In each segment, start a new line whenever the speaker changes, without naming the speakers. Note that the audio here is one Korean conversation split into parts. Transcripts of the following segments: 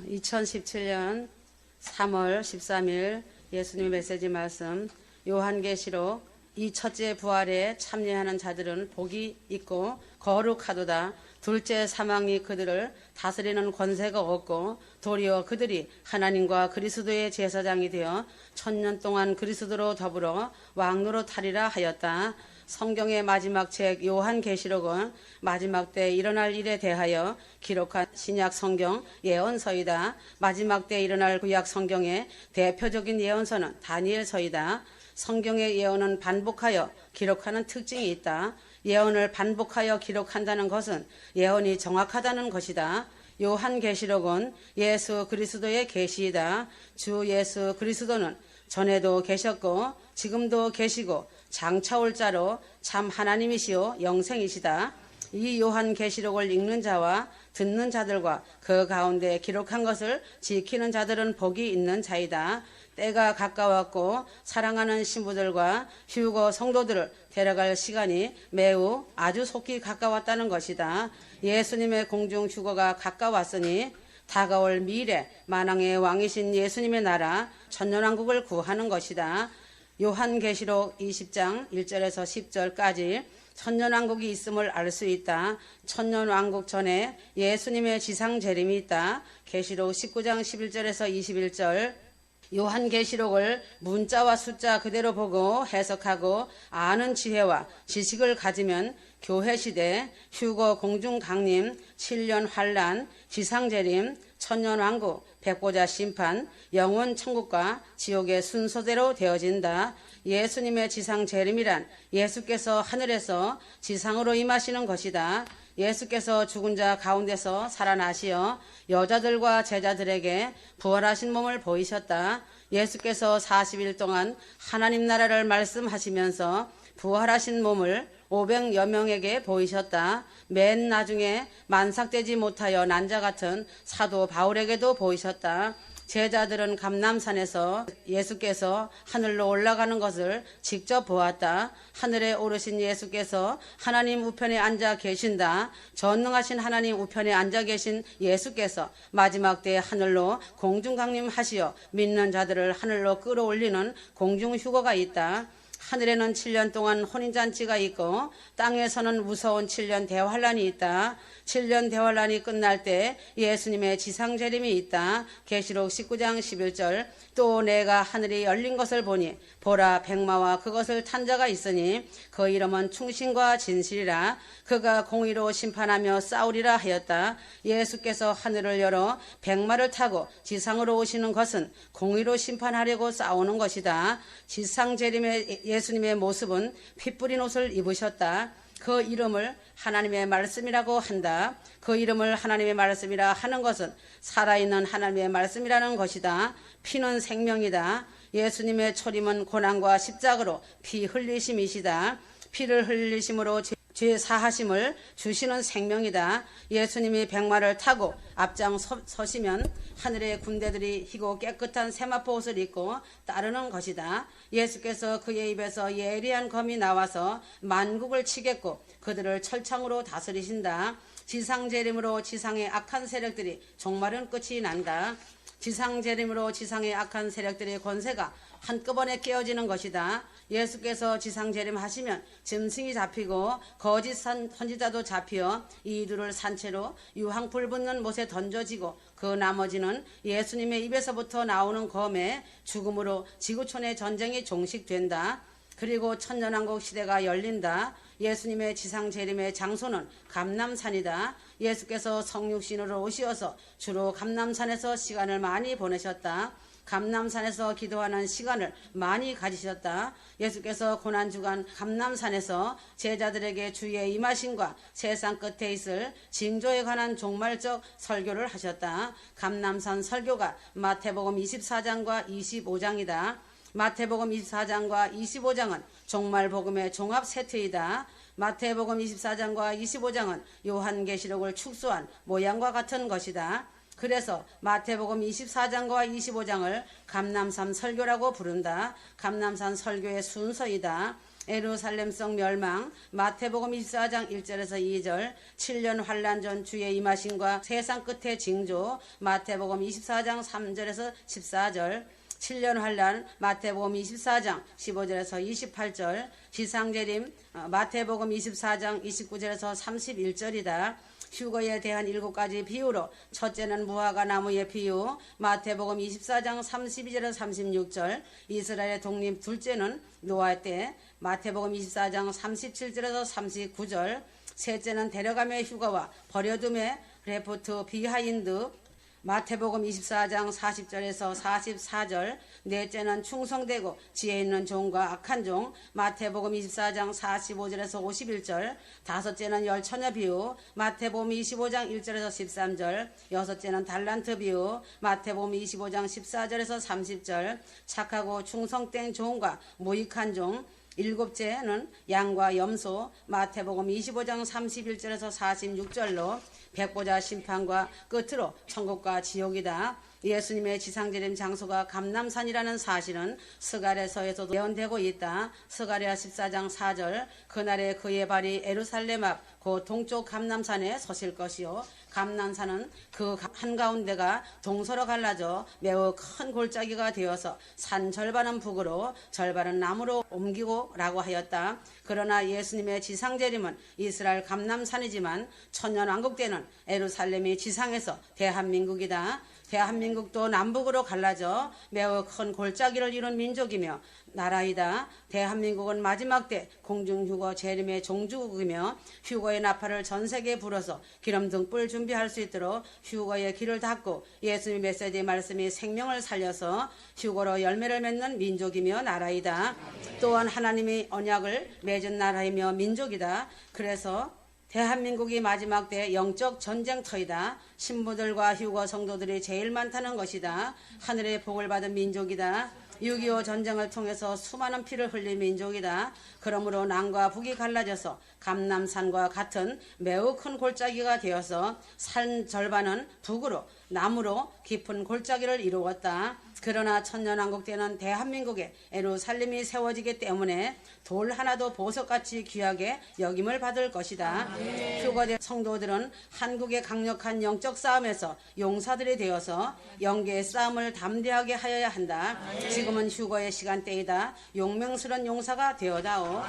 2017년 3월 13일 예수님 메시지 말씀 요한계시록 이 첫째 부활에 참여하는 자들은 복이 있고 거룩하도다. 둘째 사망이 그들을 다스리는 권세가 없고 도리어 그들이 하나님과 그리스도의 제사장이 되어 1000년 동안 그리스도로 더불어 왕노로 타리라 하였다. 성경의 마지막 책 요한계시록은 마지막 때 일어날 일에 대하여 기록한 신약 성경 예언서이다. 마지막 때 일어날 구약 성경의 대표적인 예언서는 다니엘서이다. 성경의 예언은 반복하여 기록하는 특징이 있다. 예언을 반복하여 기록한다는 것은 예언이 정확하다는 것이다. 요한계시록은 예수 그리스도의 계시이다. 주 예수 그리스도는 전에도 계셨고 지금도 계시고 장차 올 자로 참 하나님이시요 영생이시다. 이 요한계시록을 읽는 자와 듣는 자들과 그 가운데 기록한 것을 지키는 자들은 복이 있는 자이다. 때가 가까웠고 사랑하는 신부들과 휴거 성도들을 데려갈 시간이 매우 아주 속히 가까웠다는 것이다. 예수님의 공중 휴거가 가까웠으니 다가올 미래 만왕의 왕이신 예수님의 나라 천년왕국을 구하는 것이다. 요한계시록 20장 1절에서 10절까지 천년왕국이 있음을 알 수 있다. 천년왕국 전에 예수님의 지상 재림이 있다. 계시록 19장 11절에서 21절 요한계시록을 문자와 숫자 그대로 보고 해석하고 아는 지혜와 지식을 가지면 교회시대, 휴거 공중강림, 7년 환란, 지상재림, 천년왕국, 백보자 심판, 영원 천국과 지옥의 순서대로 되어진다. 예수님의 지상재림이란 예수께서 하늘에서 지상으로 임하시는 것이다. 예수께서 죽은 자 가운데서 살아나시어 여자들과 제자들에게 부활하신 몸을 보이셨다. 예수께서 40일 동안 하나님 나라를 말씀하시면서 부활하신 몸을 500여 명에게 보이셨다. 맨 나중에 만삭되지 못하여 난 자 같은 사도 바울에게도 보이셨다. 제자들은 감람산에서 예수께서 하늘로 올라가는 것을 직접 보았다. 하늘에 오르신 예수께서 하나님 우편에 앉아 계신다. 전능하신 하나님 우편에 앉아 계신 예수께서 마지막 때에 하늘로 공중강림하시어 믿는 자들을 하늘로 끌어올리는 공중휴거가 있다. 하늘에는 7년 동안 혼인잔치가 있고 땅에서는 무서운 7년 대환란이 있다. 7년 대환란이 끝날 때 예수님의 지상재림이 있다. 계시록 19장 11절 또 내가 하늘이 열린 것을 보니 보라 백마와 그것을 탄 자가 있으니 그 이름은 충신과 진실이라. 그가 공의로 심판하며 싸우리라 하였다. 예수께서 하늘을 열어 백마를 타고 지상으로 오시는 것은 공의로 심판하려고 싸우는 것이다. 지상재림의 예수님의 모습은 피 뿌린 옷을 입으셨다. 그 이름을 하나님의 말씀이라고 한다. 그 이름을 하나님의 말씀이라 하는 것은 살아있는 하나님의 말씀이라는 것이다. 피는 생명이다. 예수님의 초림은 고난과 십자가로 피 흘리심이시다. 피를 흘리심으로 죄 사하심을 주시는 생명이다. 예수님이 백마를 타고 앞장 서시면 하늘의 군대들이 희고 깨끗한 세마포 옷을 입고 따르는 것이다. 예수께서 그의 입에서 예리한 검이 나와서 만국을 치겠고 그들을 철창으로 다스리신다. 지상재림으로 지상의 악한 세력들이 종말은 끝이 난다. 지상재림으로 지상의 악한 세력들의 권세가 한꺼번에 깨어지는 것이다. 예수께서 지상재림하시면 짐승이 잡히고 거짓 선지자도 잡혀 이들을 산채로 유황불 붙는 못에 던져지고 그 나머지는 예수님의 입에서부터 나오는 검에 죽음으로 지구촌의 전쟁이 종식된다. 그리고 천년왕국 시대가 열린다. 예수님의 지상재림의 장소는 감람산이다. 예수께서 성육신으로 오시어서 주로 감람산에서 시간을 많이 보내셨다. 감람산에서 기도하는 시간을 많이 가지셨다. 예수께서 고난주간 감람산에서 제자들에게 주의 임하심과 세상 끝에 있을 징조에 관한 종말적 설교를 하셨다. 감람산 설교가 마태복음 24장과 25장이다. 마태복음 24장과 25장은 종말복음의 종합 세트이다. 마태복음 24장과 25장은 요한계시록을 축소한 모양과 같은 것이다. 그래서 마태복음 24장과 25장을 감람산 설교라고 부른다. 감람산 설교의 순서이다. 예루살렘성 멸망. 마태복음 24장 1절에서 2절. 7년 환란 전 주의 임하심과 세상 끝의 징조. 마태복음 24장 3절에서 14절. 7년 환란. 마태복음 24장 15절에서 28절. 지상재림. 마태복음 24장 29절에서 31절이다. 휴거에 대한 7가지 비유로 첫째는 무화과 나무의 비유. 마태복음 24장 32절에서 36절. 이스라엘의 독립. 둘째는 노아 때. 마태복음 24장 37절에서 39절. 셋째는 데려감의 휴거와 버려둠의 레포트 비하인드. 마태복음 24장 40절에서 44절. 넷째는 충성되고 지혜 있는 종과 악한 종. 마태복음 24장 45절에서 51절. 다섯째는 열처녀 비유. 마태복음 25장 1절에서 13절. 여섯째는 달란트 비유. 마태복음 25장 14절에서 30절. 착하고 충성된 종과 무익한 종. 일곱째는 양과 염소. 마태복음 25장 31절에서 46절로 백보자 심판과 끝으로 천국과 지옥이다. 예수님의 지상재림 장소가 감람산이라는 사실은 스가랴서에서도 예언되고 있다. 스가랴 14장 4절. 그날에 그의 발이 예루살렘 앞 그 동쪽 감람산에 서실 것이요 감람산은 그 한가운데가 동서로 갈라져 매우 큰 골짜기가 되어서 산 절반은 북으로 절반은 남으로 옮기고 라고 하였다. 그러나 예수님의 지상재림은 이스라엘 감람산이지만 천년왕국 때는 예루살렘이 지상에서 대한민국이다. 대한민국도 남북으로 갈라져 매우 큰 골짜기를 이룬 민족이며 나라이다. 대한민국은 마지막 때 공중휴거 재림의 종주국이며 휴거의 나팔을 전 세계에 불어서 기름 등불 준비할 수 있도록 휴거의 길을 닫고 예수님 메시지 말씀이 생명을 살려서 휴거로 열매를 맺는 민족이며 나라이다. 또한 하나님이 언약을 맺은 나라이며 민족이다. 그래서 대한민국이 마지막 때 영적 전쟁터이다. 신부들과 휴거 성도들이 제일 많다는 것이다. 하늘의 복을 받은 민족이다. 6.25 전쟁을 통해서 수많은 피를 흘린 민족이다. 그러므로 남과 북이 갈라져서 감람산과 같은 매우 큰 골짜기가 되어서 산 절반은 북으로 남으로 깊은 골짜기를 이루었다. 그러나 천년왕국 때는 대한민국에 예루살렘이 세워지기 때문에 돌 하나도 보석같이 귀하게 여김을 받을 것이다. 휴거된 성도들은 한국의 강력한 영적 싸움에서 용사들이 되어서 영계의 싸움을 담대하게 하여야 한다. 지금은 휴거의 시간대이다. 용맹스러운 용사가 되어다오.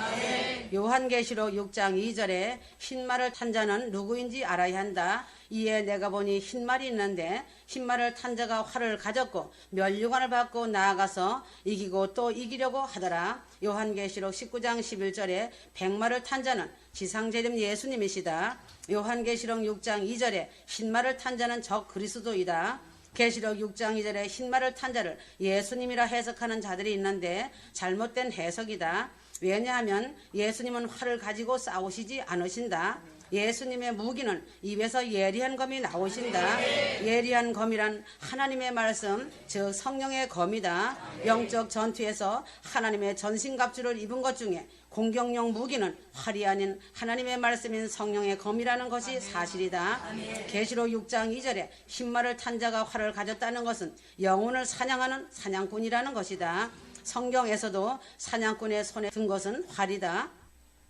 요한계시록 6장 2절에 흰말을 탄 자는 누구인지 알아야 한다. 이에 내가 보니 흰말이 있는데 흰말을 탄 자가 활을 가졌고 면류관을 받고 나아가서 이기고 또 이기려고 하더라. 요한계시록 19장 11절에 백말을 탄 자는 지상재림 예수님이시다. 요한계시록 6장 2절에 흰말을 탄 자는 적 그리스도이다. 계시록 6장 2절에 흰말을 탄 자를 예수님이라 해석하는 자들이 있는데 잘못된 해석이다. 왜냐하면 예수님은 활을 가지고 싸우시지 않으신다. 예수님의 무기는 입에서 예리한 검이 나오신다. 예리한 검이란 하나님의 말씀, 즉 성령의 검이다. 영적 전투에서 하나님의 전신갑주를 입은 것 중에 공격용 무기는 활이 아닌 하나님의 말씀인 성령의 검이라는 것이 사실이다. 계시록 6장 2절에 흰말을 탄 자가 활을 가졌다는 것은 영혼을 사냥하는 사냥꾼이라는 것이다. 성경에서도 사냥꾼의 손에 든 것은 활이다.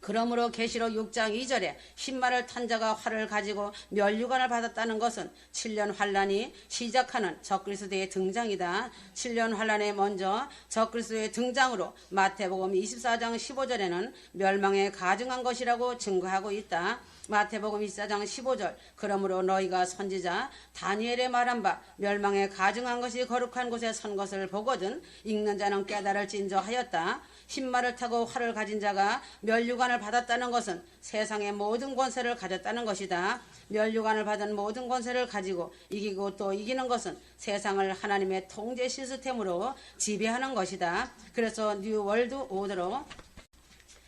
그러므로 계시록 6장 2절에 흰말을 탄 자가 활을 가지고 면류관을 받았다는 것은 7년 환란이 시작하는 적그리스도의 등장이다. 7년 환란에 먼저 적그리스도의 등장으로 마태복음 24장 15절에는 멸망에 가증한 것이라고 증거하고 있다. 마태복음 24장 15절 그러므로 너희가 선지자 다니엘의 말한 바 멸망에 가증한 것이 거룩한 곳에 선 것을 보거든 읽는 자는 깨달을진저 하였다. 흰말을 타고 활을 가진 자가 면류관을 받았다는 것은 세상의 모든 권세를 가졌다는 것이다. 면류관을 받은 모든 권세를 가지고 이기고 또 이기는 것은 세상을 하나님의 통제 시스템으로 지배하는 것이다. 그래서 뉴 월드 오더로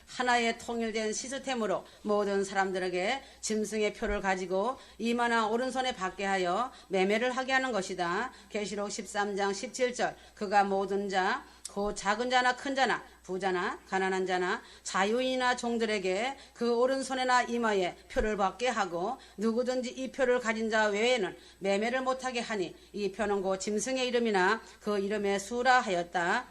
하나의 통일된 시스템으로 모든 사람들에게 짐승의 표를 가지고 이마나 오른손에 받게 하여 매매를 하게 하는 것이다. 계시록 13장 17절 그가 모든 자 곧 작은 자나 큰 자나 부자나 가난한 자나 자유인이나 종들에게 그 오른손에나 이마에 표를 받게 하고 누구든지 이 표를 가진 자 외에는 매매를 못하게 하니 이 표는 곧 짐승의 이름이나 그 이름의 수라 하였다.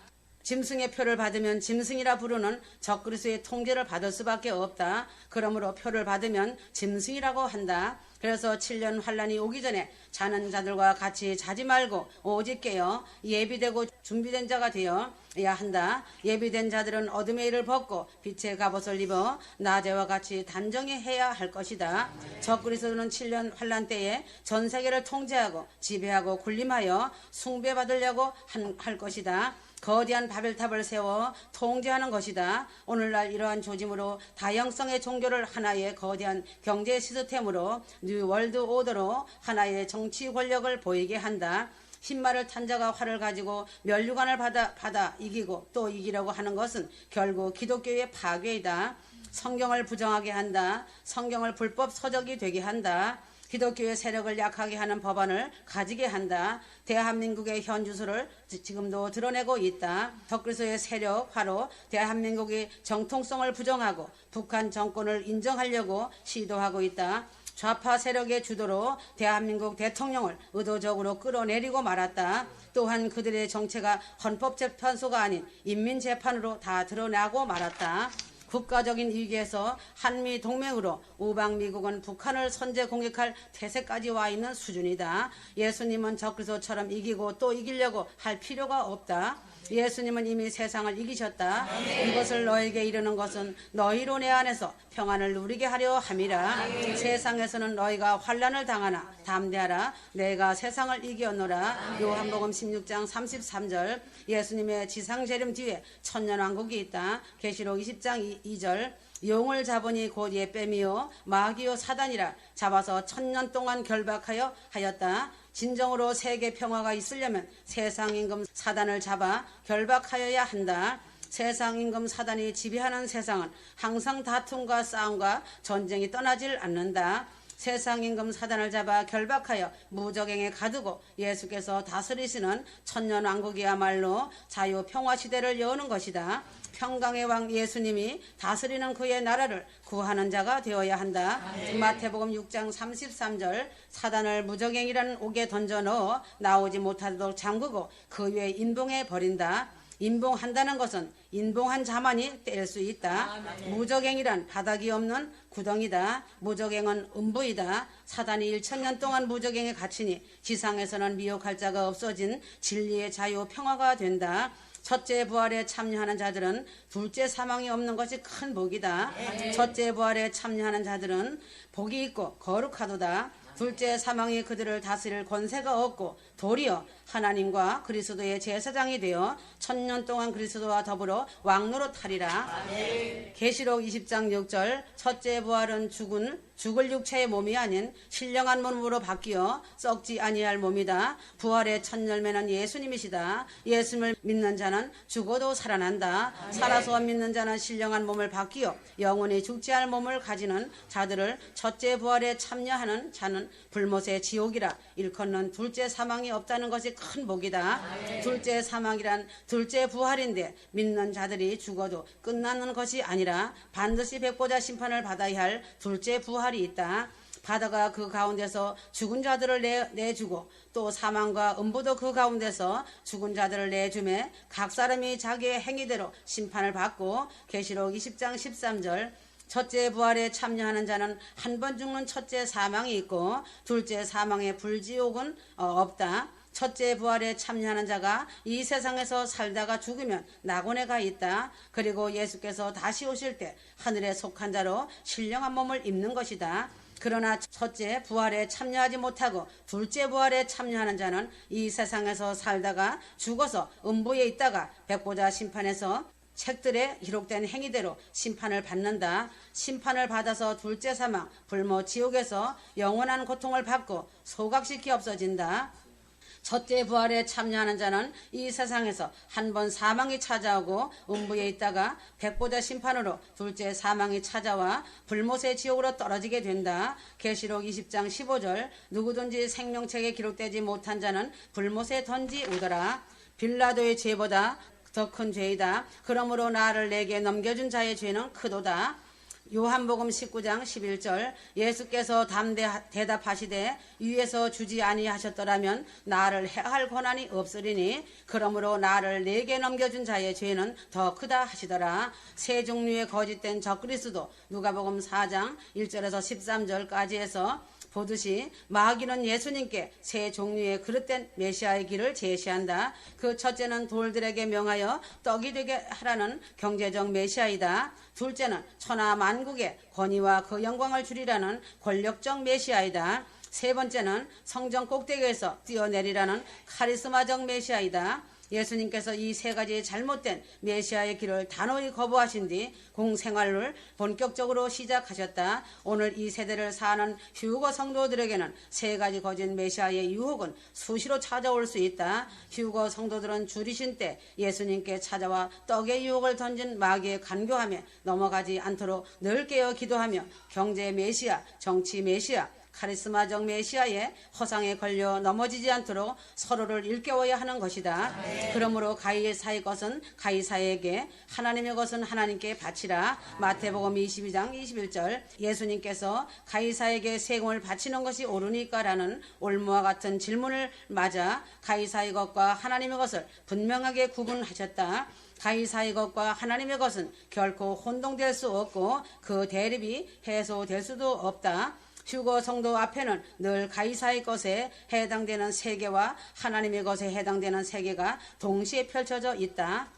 짐승의 표를 받으면 짐승이라 부르는 적그리스도의 통제를 받을 수밖에 없다. 그러므로 표를 받으면 짐승이라고 한다. 그래서 7년 환란이 오기 전에 자는 자들과 같이 자지 말고 오직 깨어 예비되고 준비된 자가 되어야 한다. 예비된 자들은 어둠의 일을 벗고 빛의 갑옷을 입어 낮에와 같이 단정히 해야 할 것이다. 적그리스도는 7년 환란 때에 전 세계를 통제하고 지배하고 군림하여 숭배받으려고 할 것이다. 거대한 바벨탑을 세워 통제하는 것이다. 오늘날 이러한 조짐으로 다양성의 종교를 하나의 거대한 경제 시스템으로 뉴 월드 오더로 하나의 정치 권력을 보이게 한다. 흰말을 탄 자가 활을 가지고 면류관을 받아 이기고 또 이기려고 하는 것은 결국 기독교의 파괴이다. 성경을 부정하게 한다. 성경을 불법 서적이 되게 한다. 기독교의 세력을 약하게 하는 법안을 가지게 한다. 대한민국의 현 주소를 지금도 드러내고 있다. 적그리스도의 세력화로 대한민국의 정통성을 부정하고 북한 정권을 인정하려고 시도하고 있다. 좌파 세력의 주도로 대한민국 대통령을 의도적으로 끌어내리고 말았다. 또한 그들의 정체가 헌법재판소가 아닌 인민재판으로 다 드러나고 말았다. 국가적인 위기에서 한미 동맹으로 우방 미국은 북한을 선제 공격할 태세까지 와 있는 수준이다. 예수님은 적그리스도처럼 이기고 또 이기려고 할 필요가 없다. 예수님은 이미 세상을 이기셨다. 이것을 너에게 이르는 것은 너희로 내 안에서 평안을 누리게 하려 함이라. 세상에서는 너희가 환난을 당하나 담대하라. 내가 세상을 이겼노라. 요한복음 16장 33절. 예수님의 지상재림 뒤에 천년왕국이 있다. 계시록 20장 2절. 용을 잡으니 곧 예빼미요 마귀요 사단이라 잡아서 1000년 동안 결박하여 하였다. 진정으로 세계 평화가 있으려면 세상 임금 사단을 잡아 결박하여야 한다. 세상 임금 사단이 지배하는 세상은 항상 다툼과 싸움과 전쟁이 떠나질 않는다. 세상 임금 사단을 잡아 결박하여 무적행에 가두고 예수께서 다스리시는 천년왕국이야말로 자유 평화 시대를 여는 것이다. 평강의 왕 예수님이 다스리는 그의 나라를 구하는 자가 되어야 한다. 마태복음 6장 33절. 사단을 무적행이라는 옥에 던져 넣어 나오지 못하도록 잠그고 그 위에 인봉해 버린다. 인봉한다는 것은 인봉한 자만이 뗄 수 있다. 무적행이란 바닥이 없는 구덩이다. 무적행은 음부이다. 사단이 1000년 동안 무적행에 갇히니 지상에서는 미혹할 자가 없어진 진리의 자유 평화가 된다. 첫째 부활에 참여하는 자들은 둘째 사망이 없는 것이 큰 복이다. 첫째 부활에 참여하는 자들은 복이 있고 거룩하도다. 둘째 사망이 그들을 다스릴 권세가 없고 도리어 하나님과 그리스도의 제사장이 되어 1000년 동안 그리스도와 더불어 왕노릇하리라. 계시록 20장 6절. 첫째 부활은 죽을 육체의 몸이 아닌 신령한 몸으로 바뀌어 썩지 아니할 몸이다. 부활의 첫 열매는 예수님이시다. 예수님을 믿는 자는 죽어도 살아난다. 살아서 믿는 자는 신령한 몸을 바뀌어 영원히 죽지 않을 몸을 가지는 자들을 첫째 부활에 참여하는 자는 불못의 지옥이라 일컫는 둘째 사망이 없다는 것이 큰 복이다. 둘째 사망이란 둘째 부활인데 믿는 자들이 죽어도 끝나는 것이 아니라 반드시 백보자 심판을 받아야 할 둘째 부활이 있다. 바다가 그 가운데서 죽은 자들을 내주고 또 사망과 음부도 그 가운데서 죽은 자들을 내주매 각 사람이 자기의 행위대로 심판을 받고 계시록 20장 13절. 첫째 부활에 참여하는 자는 한 번 죽는 첫째 사망이 있고 둘째 사망의 불지옥은 없다. 첫째 부활에 참여하는 자가 이 세상에서 살다가 죽으면 낙원에 가 있다. 그리고 예수께서 다시 오실 때 하늘에 속한 자로 신령한 몸을 입는 것이다. 그러나 첫째 부활에 참여하지 못하고 둘째 부활에 참여하는 자는 이 세상에서 살다가 죽어서 음부에 있다가 백보자 심판에서 책들에 기록된 행위대로 심판을 받는다. 심판을 받아서 둘째 사망, 불모 지옥에서 영원한 고통을 받고 소각시키 없어진다. 첫째 부활에 참여하는 자는 이 세상에서 한 번 사망이 찾아오고 음부에 있다가 백보자 심판으로 둘째 사망이 찾아와 불못의 지옥으로 떨어지게 된다. 계시록 20장 15절. 누구든지 생명책에 기록되지 못한 자는 불못에 던지우더라. 빌라도의 죄보다 더 큰 죄이다. 그러므로 나를 내게 넘겨준 자의 죄는 크도다. 요한복음 19장 11절 예수께서 대답하시되 위에서 주지 아니하셨더라면 나를 해할 권한이 없으리니 그러므로 나를 내게 넘겨준 자의 죄는 더 크다 하시더라. 세 종류의 거짓된 적그리스도 누가복음 4장 1절에서 13절까지 해서 보듯이 마귀는 예수님께 세 종류의 그릇된 메시아의 길을 제시한다. 그 첫째는 돌들에게 명하여 떡이 되게 하라는 경제적 메시아이다. 둘째는 천하 만국의 권위와 그 영광을 주리라는 권력적 메시아이다. 세 번째는 성전 꼭대기에서 뛰어내리라는 카리스마적 메시아이다. 예수님께서 이 세 가지 잘못된 메시아의 길을 단호히 거부하신 뒤 공생활을 본격적으로 시작하셨다. 오늘 이 세대를 사는 휴거 성도들에게는 세 가지 거짓 메시아의 유혹은 수시로 찾아올 수 있다. 휴거 성도들은 줄이신 때 예수님께 찾아와 떡의 유혹을 던진 마귀에 간교하며 넘어가지 않도록 늘 깨어 기도하며 경제 메시아, 정치 메시아, 카리스마적 메시아의 허상에 걸려 넘어지지 않도록 서로를 일깨워야 하는 것이다. 그러므로 가이사의 것은 가이사에게, 하나님의 것은 하나님께 바치라. 마태복음 22장 21절 예수님께서 가이사에게 세금을 바치는 것이 옳으니까라는 올무와 같은 질문을 맞아 가이사의 것과 하나님의 것을 분명하게 구분하셨다. 가이사의 것과 하나님의 것은 결코 혼동될 수 없고 그 대립이 해소될 수도 없다. 휴거 성도 앞에는 늘 가이사의 것에 해당되는 세계와 하나님의 것에 해당되는 세계가 동시에 펼쳐져 있다.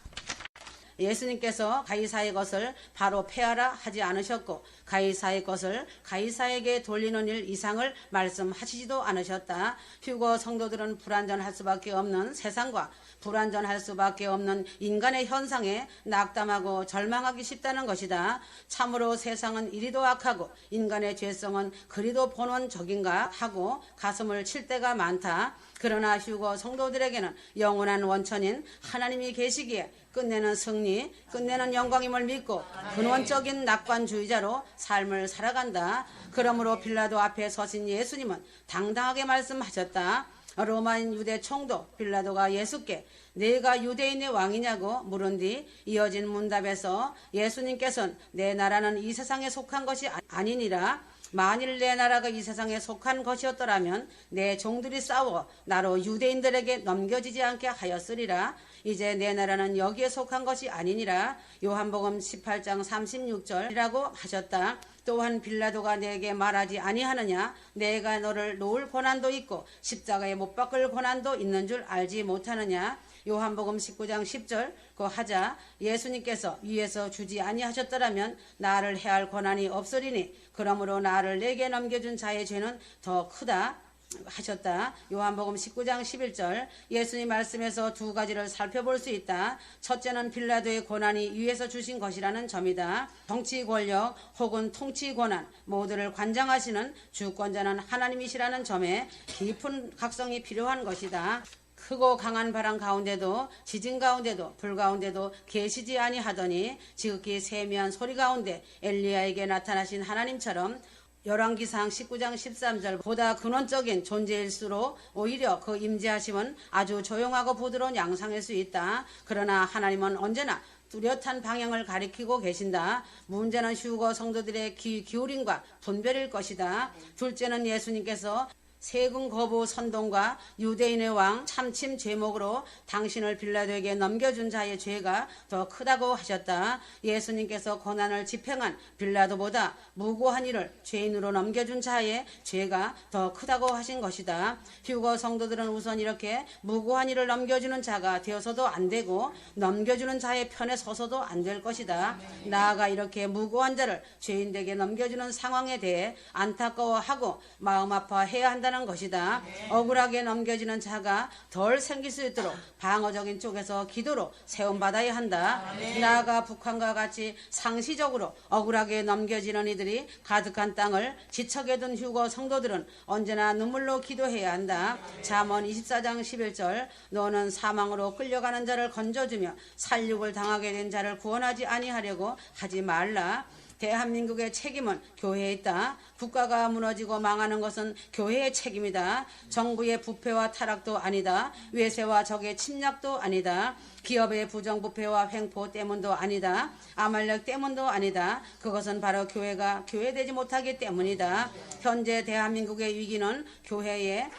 예수님께서 가이사의 것을 바로 폐하라 하지 않으셨고 가이사의 것을 가이사에게 돌리는 일 이상을 말씀하시지도 않으셨다. 휴거 성도들은 불완전할 수밖에 없는 세상과 불완전할 수밖에 없는 인간의 현상에 낙담하고 절망하기 쉽다는 것이다. 참으로 세상은 이리도 악하고 인간의 죄성은 그리도 본원적인가 하고 가슴을 칠 때가 많다. 그러나 휴거 성도들에게는 영원한 원천인 하나님이 계시기에 끝내는 승리, 끝내는 영광임을 믿고 근원적인 낙관주의자로 삶을 살아간다. 그러므로 빌라도 앞에 서신 예수님은 당당하게 말씀하셨다. 로마인 유대 총독 빌라도가 예수께 내가 유대인의 왕이냐고 물은 뒤 이어진 문답에서 예수님께서는 내 나라는 이 세상에 속한 것이 아니니라. 만일 내 나라가 이 세상에 속한 것이었더라면 내 종들이 싸워 나로 유대인들에게 넘겨지지 않게 하였으리라. 이제 내 나라는 여기에 속한 것이 아니니라. 요한복음 18장 36절이라고 하셨다. 또한 빌라도가 내게 말하지 아니하느냐? 내가 너를 놓을 고난도 있고 십자가에 못 박을 고난도 있는 줄 알지 못하느냐? 요한복음 19장 10절 그 하자 예수님께서 위에서 주지 아니하셨더라면 나를 해할 권한이 없으리니 그러므로 나를 내게 넘겨준 자의 죄는 더 크다 하셨다. 요한복음 19장 11절 예수님 말씀에서 두 가지를 살펴볼 수 있다. 첫째는 빌라도의 고난이 위에서 주신 것이라는 점이다. 정치 권력 혹은 통치 권한 모두를 관장하시는 주권자는 하나님이시라는 점에 깊은 각성이 필요한 것이다. 크고 강한 바람 가운데도 지진 가운데도 불 가운데도 계시지 아니하더니 지극히 세미한 소리 가운데 엘리야에게 나타나신 하나님처럼 열왕기상 19장 13절 보다 근원적인 존재일수록 오히려 그 임재하심은 아주 조용하고 부드러운 양상일 수 있다. 그러나 하나님은 언제나 뚜렷한 방향을 가리키고 계신다. 문제는 휴거 성도들의 귀 기울임과 분별일 것이다. 둘째는 예수님께서 세금 거부 선동과 유대인의 왕 참침 제목으로 당신을 빌라도에게 넘겨준 자의 죄가 더 크다고 하셨다. 예수님께서 고난을 집행한 빌라도보다 무고한 이를 죄인으로 넘겨준 자의 죄가 더 크다고 하신 것이다. 휴거 성도들은 우선 이렇게 무고한 이를 넘겨주는 자가 되어서도 안 되고 넘겨주는 자의 편에 서서도 안 될 것이다. 나아가 이렇게 무고한 자를 죄인에게 넘겨주는 상황에 대해 안타까워하고 마음 아파해야 한다는 것이다. 억울하게 넘겨지는 자가 덜 생길 수 있도록 방어적인 쪽에서 기도로 세움받아야 한다. 나아가 북한과 같이 상시적으로 억울하게 넘겨지는 이들이 가득한 땅을 지척에 둔 휴거 성도들은 언제나 눈물로 기도해야 한다. 잠언 24장 11절 너는 사망으로 끌려가는 자를 건져주며 살육을 당하게 된 자를 구원하지 아니하려고 하지 말라. 대한민국의 책임은 교회에 있다. 국가가 무너지고 망하는 것은 교회의 책임이다. 정부의 부패와 타락도 아니다. 외세와 적의 침략도 아니다. 기업의 부정부패와 횡포 때문도 아니다. 아말렉 때문도 아니다. 그것은 바로 교회가 교회되지 못하기 때문이다. 현재 대한민국의 위기는 교회의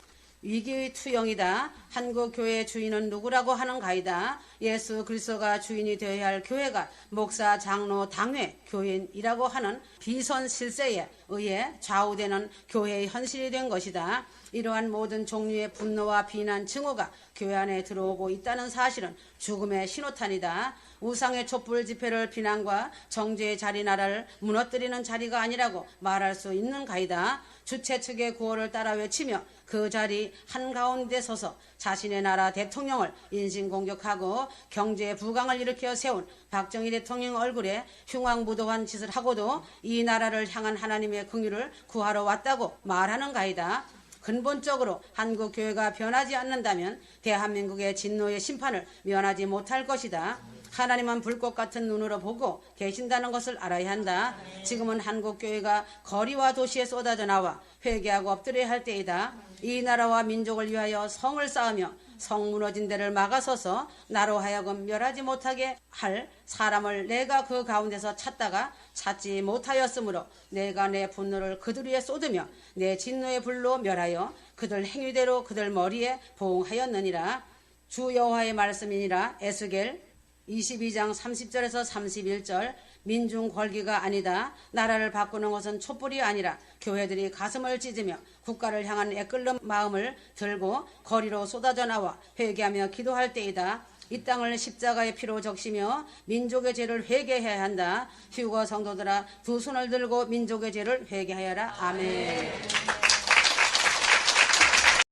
위기의 투영이다. 한국 교회의 주인은 누구라고 하는가이다. 예수 그리스도가 주인이 되어야 할 교회가 목사, 장로, 당회, 교인이라고 하는 비선 실세에 의해 좌우되는 교회의 현실이 된 것이다. 이러한 모든 종류의 분노와 비난, 증오가 교회 안에 들어오고 있다는 사실은 죽음의 신호탄이다. 우상의 촛불 집회를 비난과 정죄의 자리 나라를 무너뜨리는 자리가 아니라고 말할 수 있는가이다. 주최 측의 구호를 따라 외치며 그 자리 한가운데 서서 자신의 나라 대통령을 인신공격하고 경제 부강을 일으켜 세운 박정희 대통령 얼굴에 흉악무도한 짓을 하고도 이 나라를 향한 하나님의 긍휼을 구하러 왔다고 말하는가이다. 근본적으로 한국 교회가 변하지 않는다면 대한민국의 진노의 심판을 면하지 못할 것이다. 하나님은 불꽃 같은 눈으로 보고 계신다는 것을 알아야 한다. 지금은 한국 교회가 거리와 도시에 쏟아져 나와 회개하고 엎드려야 할 때이다. 이 나라와 민족을 위하여 성을 쌓으며 성 무너진 데를 막아서서 나로 하여금 멸하지 못하게 할 사람을 내가 그 가운데서 찾다가 찾지 못하였으므로 내가 내 분노를 그들 위에 쏟으며 내 진노의 불로 멸하여 그들 행위대로 그들 머리에 보응하였느니라. 주 여호와의 말씀이니라. 에스겔 22장 30절에서 31절. 민중 권리가 아니다. 나라를 바꾸는 것은 촛불이 아니라 교회들이 가슴을 찢으며 국가를 향한 애끓는 마음을 들고 거리로 쏟아져 나와 회개하며 기도할 때이다. 이 땅을 십자가의 피로 적시며 민족의 죄를 회개해야 한다. 휴거 성도들아 두 손을 들고 민족의 죄를 회개하여라. 아멘.